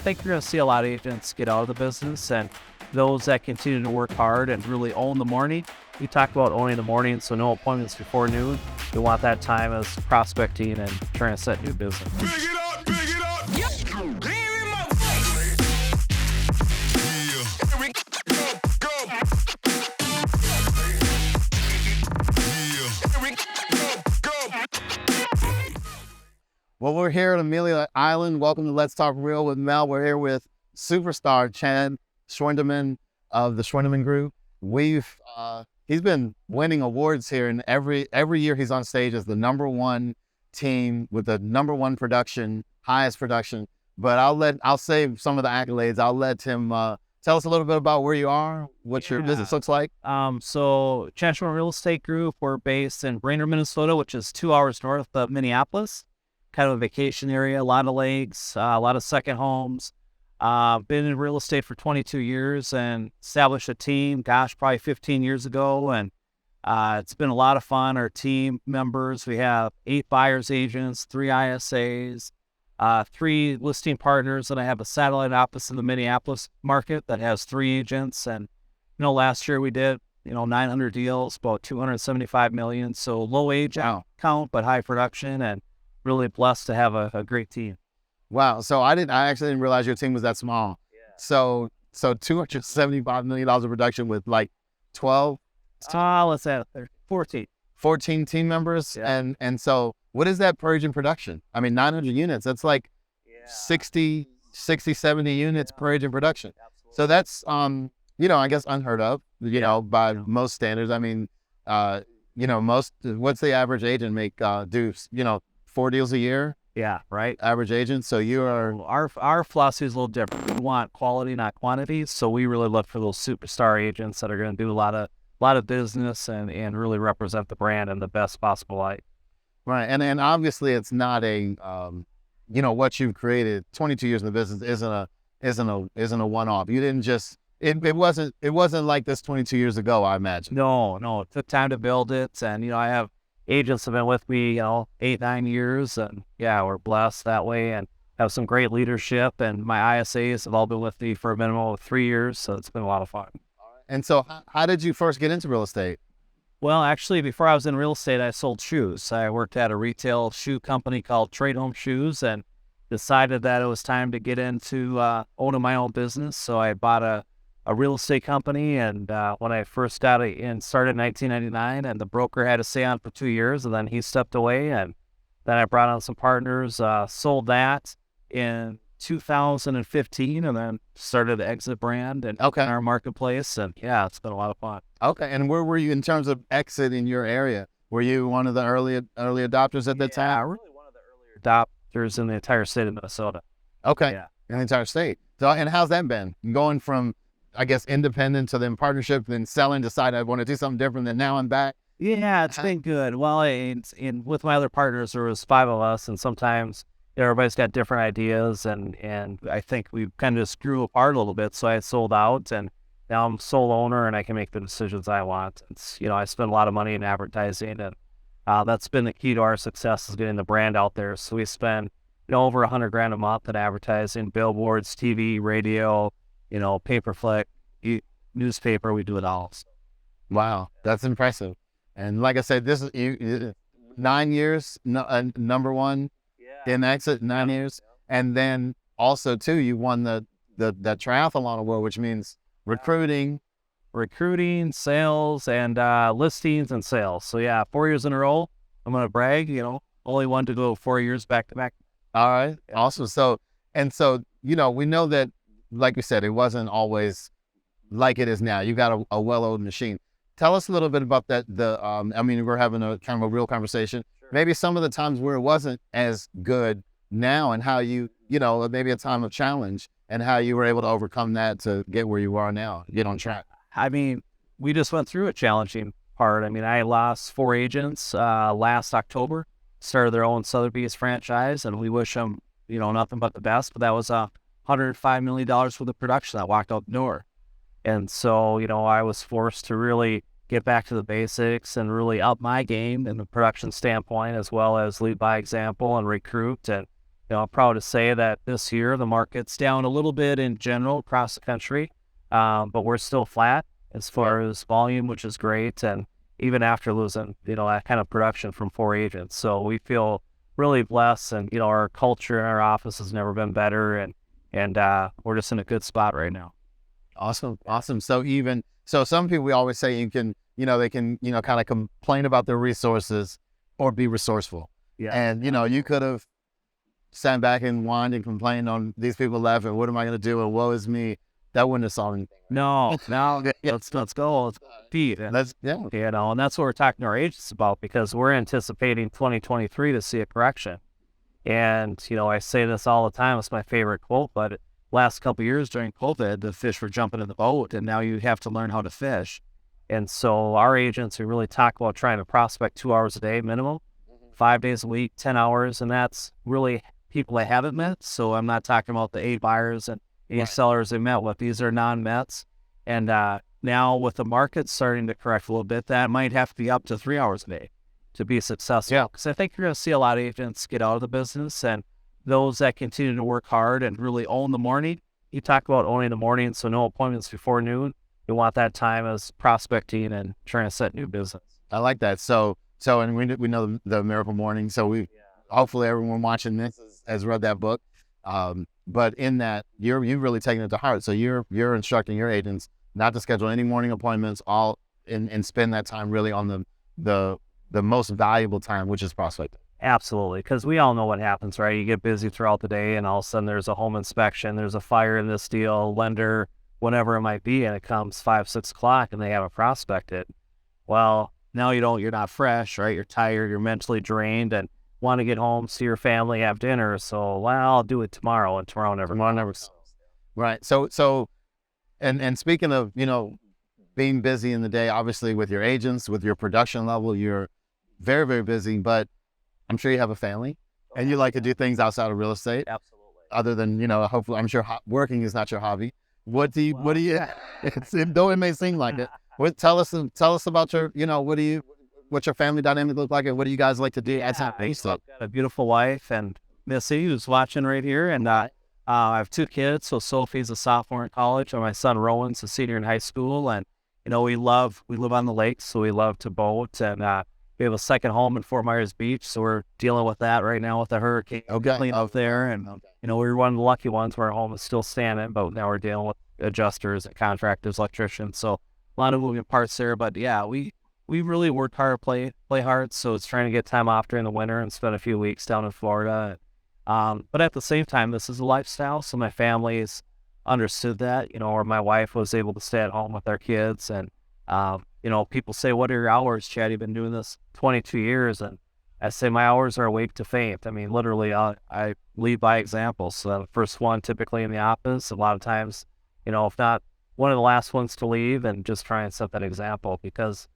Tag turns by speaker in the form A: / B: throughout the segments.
A: think you're going to see a lot of agents get out of the business, and those that continue to work hard and really own the morning. We talk about owning the morning, so no appointments before noon. We want that time as prospecting and trying to set new business.
B: Big it up, big it up. Yep. Hear in my voice. Yeah. Here we go, go. Yeah. Here we go, go.
C: Well, we're here at Amelia Island. Welcome to Let's Talk Real with Mel. We're here with superstar Chad Schwendeman of the Schwendeman Group. He's been winning awards here, and every year he's on stage as the #1 team with the #1 production, highest production. But I'll save some of the accolades. I'll let him tell us a little bit about where you are, what your business looks like.
A: So Chad Schwendeman Real Estate Group, we're based in Brainerd, Minnesota, which is 2 hours north of Minneapolis. Kind of a vacation area, a lot of lakes, a lot of second homes. Been in real estate for 22 years and established a team, probably 15 years ago. And it's been a lot of fun. Our team members, we have 8 buyers agents, 3 ISAs, 3 listing partners, and I have a satellite office in the Minneapolis market that has 3 agents. And, last year we did, 900 deals, about $275 million. So low age count, but high production, and really blessed to have a great team.
C: Wow. So I actually didn't realize your team was that small. Yeah. So $275 million of production with like 12?
A: Let's add 14.
C: 14 team members. Yeah. And so what is that per agent production? I mean, 900 units, that's like 60, 70 units per agent production. Absolutely. So that's, I guess unheard of, by most standards. I mean, what's the average agent make, do, 4 deals a year?
A: Yeah, right.
C: Average agent. So you are...
A: Our philosophy is a little different. We want quality, not quantity. So we really look for those superstar agents that are going to do a lot of business and really represent the brand in the best possible light.
C: Right. And obviously it's not a, what you've created 22 years in the business isn't a one-off. You didn't just... It wasn't like this 22 years ago, I imagine.
A: No. It took time to build it. And, I have agents have been with me, 8-9 years, and we're blessed that way and have some great leadership. And my ISAs have all been with me for a minimum of 3 years, so it's been a lot of fun.
C: And so how did you first get into real estate?
A: Well, actually, before I was in real estate, I sold shoes. I worked at a retail shoe company called Trade Home Shoes and decided that it was time to get into owning my own business. So I bought a real estate company, and when I first started in 1999, and the broker had to stay on for 2 years, and then he stepped away, and then I brought on some partners, sold that in 2015, and then started the Exit brand and in our marketplace, and it's been a lot of fun.
C: Okay, and where were you in terms of Exit in your area? Were you one of the early adopters at that time?
A: Yeah, really one of the early adopters in the entire state of Minnesota.
C: Okay, in the entire state. So, and how's that been? Going from, I guess, independent to then partnership, then selling, decide I want to do something different, then now I'm back?
A: Yeah, it's been good. Well, with my other partners, there was 5 of us, and sometimes everybody's got different ideas, and I think we kind of just grew apart a little bit, so I sold out, and now I'm sole owner, and I can make the decisions I want. It's, I spend a lot of money in advertising, and that's been the key to our success, is getting the brand out there. So we spend over $100,000 a month in advertising, billboards, TV, radio, pay-per-click, newspaper, we do it all.
C: Wow, that's impressive. And like I said, this is 9 years, #1 in Exit, 9 years. And then also too, you won the triathlon award, which means recruiting, sales, and listings and sales. So 4 years in a row. I'm going to brag, only one to go 4 years back to back. All right. Awesome. So we know that, like you said, it wasn't always like it is now. You got a well-oiled machine. Tell us a little bit about that. We're having a kind of a real conversation. Sure. Maybe some of the times where it wasn't as good now, and how maybe a time of challenge, and how you were able to overcome that to get where you are now, get on track.
A: We just went through a challenging part. I lost 4 agents last October, started their own Sotheby's franchise, and we wish them, nothing but the best. But that was $105 million worth of production that walked out the door. And so, I was forced to really get back to the basics and really up my game in the production standpoint, as well as lead by example and recruit. And I'm proud to say that this year the market's down a little bit in general across the country, but we're still flat as far as volume, which is great. And even after losing, that kind of production from 4 agents. So we feel really blessed, and, our culture in our office has never been better. And we're just in a good spot right now.
C: Awesome. So some people, we always say they can, kind of complain about their resources or be resourceful.
A: Yeah.
C: And, you could have sat back and whined and complained on these people left and what am I going to do? And woe is me. That wouldn't have solved anything.
A: No, let's go. Let's compete. And, and that's what we're talking to our agents about, because we're anticipating 2023 to see a correction. And, I say this all the time. It's my favorite quote, but last couple of years during COVID, the fish were jumping in the boat, and now you have to learn how to fish. And so our agents who really talk about trying to prospect 2 hours a day minimum, 5 days a week, 10 hours. And that's really people I haven't met. So I'm not talking about the 8 buyers and 8 sellers they met with. These are non-Mets. And now with the market starting to correct a little bit, that might have to be up to 3 hours a day to be successful.
C: Yeah.
A: Because I think you're going to see a lot of agents get out of the business, and those that continue to work hard and really own the morning. You talk about owning the morning, so no appointments before noon. You want that time as prospecting and trying to set new business.
C: I like that. So, and we know the Miracle Morning. So hopefully everyone watching this has read that book. But in that, you've really taken it to heart. So you're instructing your agents not to schedule any morning appointments, and spend that time really on the most valuable time, which is prospecting.
A: Absolutely, because we all know what happens, right? You get busy throughout the day, and all of a sudden there's a home inspection, there's a fire in this deal, lender, whatever it might be, and it comes 5, 6 o'clock, and they haven't prospected. Well, now you're not fresh, right? You're tired, you're mentally drained, and want to get home, see your family, have dinner. So, I'll do it tomorrow, and tomorrow never comes.
C: Right. So, and speaking of, being busy in the day, obviously with your agents, with your production level, you're very, very busy, but I'm sure you have a family and you like to do things outside of real estate.
A: Absolutely.
C: Other than, hopefully, I'm sure working is not your hobby. What do you, though it may seem like it, tell us about your, what's your family dynamic look like, and what do you guys like to do?
A: I've got a beautiful wife, and Missy, who's watching right here. And I have 2 kids. So Sophie's a sophomore in college, and my son Rowan's a senior in high school. And, we live on the lakes, so we love to boat, and we have a second home in Fort Myers Beach, so we're dealing with that right now with the hurricane clean up there. And, we were one of the lucky ones where our home is still standing, but now we're dealing with adjusters and contractors, electricians. So a lot of moving parts there. But yeah, we really work hard, play hard. So it's trying to get time off during the winter and spend a few weeks down in Florida. But at the same time, this is a lifestyle. So my family's understood that, or my wife was able to stay at home with our kids. And, people say, what are your hours, Chad? You've been doing this 22 years. And I say my hours are awake to faint. I mean, literally, I lead by example. So the first one typically in the office, a lot of times, if not one of the last ones to leave, and just try and set that example, because,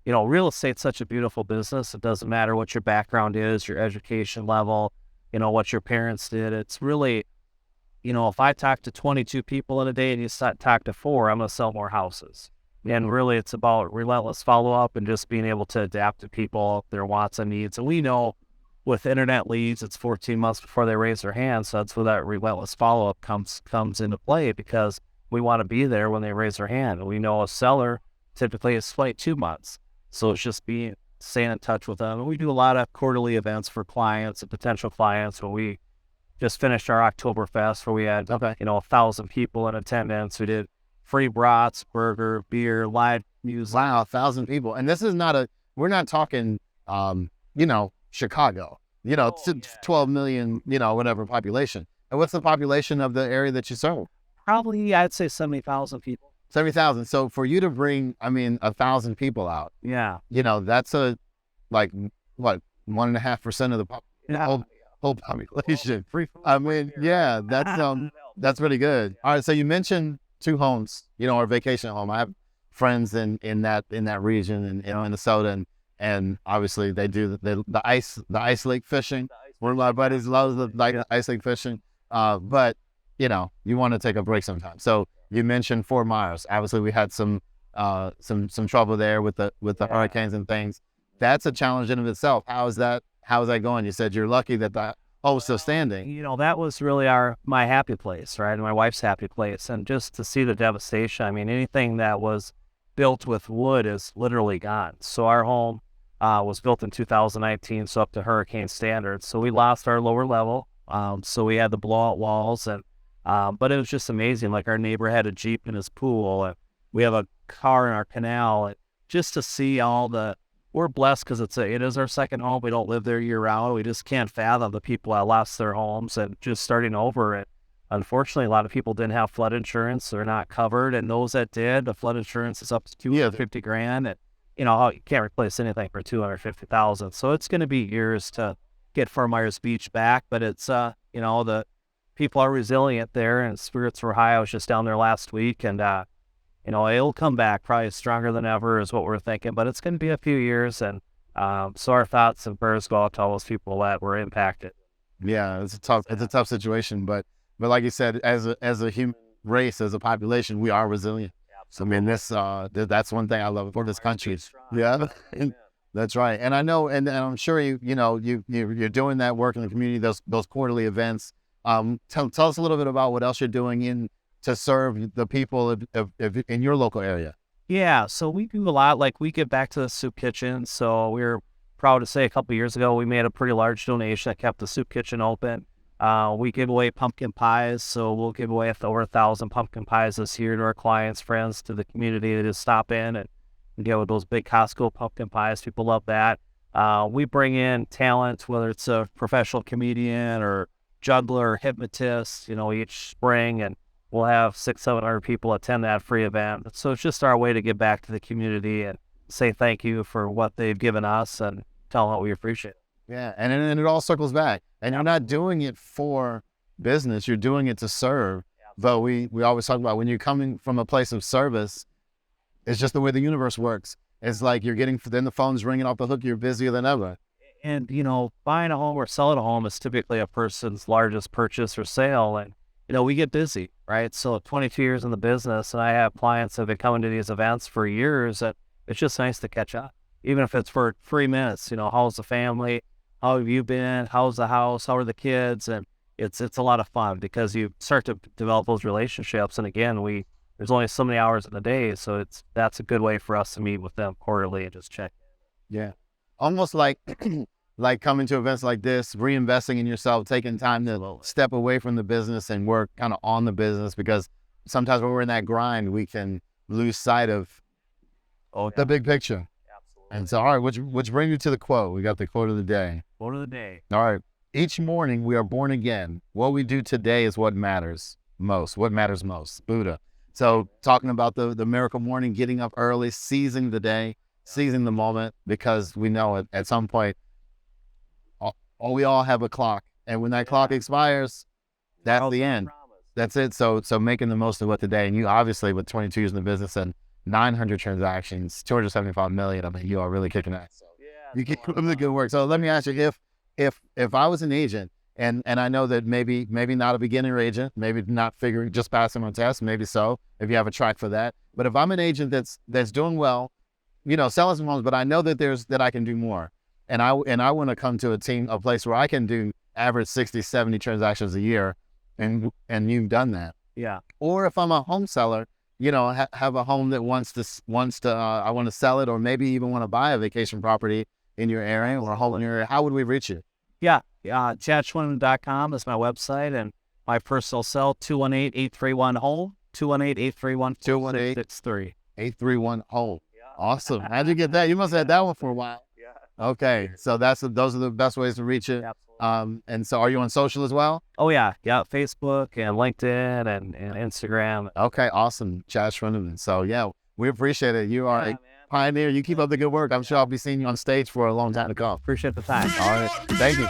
A: real estate's such a beautiful business. It doesn't matter what your background is, your education level, what your parents did. It's really, if I talk to 22 people in a day and you talk to 4, I'm going to sell more houses. And really, it's about relentless follow-up and just being able to adapt to people, their wants and needs. And we know with internet leads, it's 14 months before they raise their hand. So that's where that relentless follow-up comes into play, because we want to be there when they raise their hand. And we know a seller typically is 22 months. So it's just staying in touch with them. And we do a lot of quarterly events for clients and potential clients. When we just finished our Oktoberfest, where we had 1,000 people in attendance. We did free brats, burger, beer, live music.
C: Wow, 1,000 people. And this is we're not talking, Chicago, 12 million, whatever population. And what's the population of the area that you serve?
A: Probably, I'd say 70,000 people.
C: 70,000. So for you to bring, 1,000 people out, that's what, 1.5% of the whole population. That's pretty good. All right. So you mentioned 2 homes, or vacation home. I have friends in that region in Minnesota, and obviously they do the ice lake fishing. One of my buddies loves the ice lake fishing. But you want to take a break sometimes. So you mentioned Fort Myers. Obviously we had some trouble there with the hurricanes and things. That's a challenge in of itself. How is that going? You said you're lucky that Oh, still standing.
A: You know, that was really my happy place, right? And my wife's happy place. And just to see the devastation, I mean, anything that was built with wood is literally gone. So our home was built in 2019, so up to hurricane standards. So we lost our lower level. So we had the blowout walls, and but it was just amazing. Like our neighbor had a Jeep in his pool, and we have a car in our canal. And just to see we're blessed because it is our second home. We don't live there year round. We just can't fathom the people that lost their homes and just starting over. And unfortunately, a lot of people didn't have flood insurance. They're not covered. And those that did, the flood insurance is up to $250,000. And, you know, you can't replace anything for $250,000. So it's going to be years to get Fort Myers Beach back. But it's, you know, the people are resilient there and spirits were high. I was just down there last week, and, you know, it'll come back probably stronger than ever is what we're thinking, but it's going to be a few years. And so our thoughts and prayers go out to all those people that were impacted.
C: Yeah, it's a tough situation, but like you said, as a human race, as a population, we are resilient. So, I mean, that's one thing I love about this country. Yeah, that's right. And I know, and I'm sure you're doing that work in the community, those quarterly events. Tell us a little bit about what else you're doing to serve the people in your local area.
A: Yeah, so we do a lot. Like, we give back to the soup kitchen. So we're proud to say a couple of years ago, we made a pretty large donation that kept the soup kitchen open. We give away pumpkin pies. So we'll give away over 1,000 pumpkin pies this year to our clients, friends, to the community that just stop in and get with those big Costco pumpkin pies. People love that. We bring in talent, whether it's a professional comedian or juggler or hypnotist, you know, each spring, and we'll have 600-700 people attend that free event. So it's just our way to give back to the community and say thank you for what they've given us and tell them what we appreciate.
C: Yeah, and it all circles back. And you're not doing it for business; you're doing it to serve. But we always talk about when you're coming from a place of service, it's just the way the universe works. It's like then the phone's ringing off the hook. You're busier than ever.
A: And you know, buying a home or selling a home is typically a person's largest purchase or sale, and you know, we get busy, right? So 22 years in the business, and I have clients that have been coming to these events for years, and it's just nice to catch up, even if it's for 3 minutes. You know, how's the family? How have you been? How's the house? How are the kids? And it's a lot of fun because you start to develop those relationships. And again, there's only so many hours in the day, so that's a good way for us to meet with them quarterly and just check in.
C: Yeah, almost like like coming to events like this, reinvesting in yourself, taking time to step away from the business and work kind of on the business, because sometimes when we're in that grind, we can lose sight of the big picture. Absolutely. And so, all right, which brings you to the quote. We got the quote of the day.
A: Quote of the day.
C: All right. Each morning we are born again. What we do today is what matters most. What matters most? Buddha. So talking about the miracle morning, getting up early, seizing the day, seizing the moment, because we know at some point, we all have a clock, and when that clock expires, that's the end. That's it. So making the most of what today, and you obviously with 22 years in the business and 900 transactions, 275 million. I mean, you are really kicking ass. So you keep doing the good work. So let me ask you, if I was an agent, and I know that maybe not a beginner agent, maybe not just passing on tests, maybe so, if you have a track for that. But if I'm an agent that's doing well, you know, selling some homes, but I know that I can do more. And I want to come to a place where I can do average 60, 70 transactions a year, and you've done that.
A: Yeah.
C: Or if I'm a home seller, you know, have a home that I want to sell it, or maybe even want to buy a vacation property in your area or a home in your area. How would we reach you?
A: Yeah. ChadSchwendeman.com is my website, and my personal cell 218-831-HOME, 218-831-2663.
C: 831-HOME. Yeah. Awesome. How'd you get that? You must have had that one for a while. Okay, so those are the best ways to reach it. Absolutely. And so are you on social as well?
A: Oh, yeah. Yeah, Facebook and LinkedIn and Instagram.
C: Okay, awesome. Chad Schwendeman. So, yeah, we appreciate it. You are a pioneer. You keep up the good work. I'm sure I'll be seeing you on stage for a long time to come.
A: Appreciate the time.
C: All right. Thank you.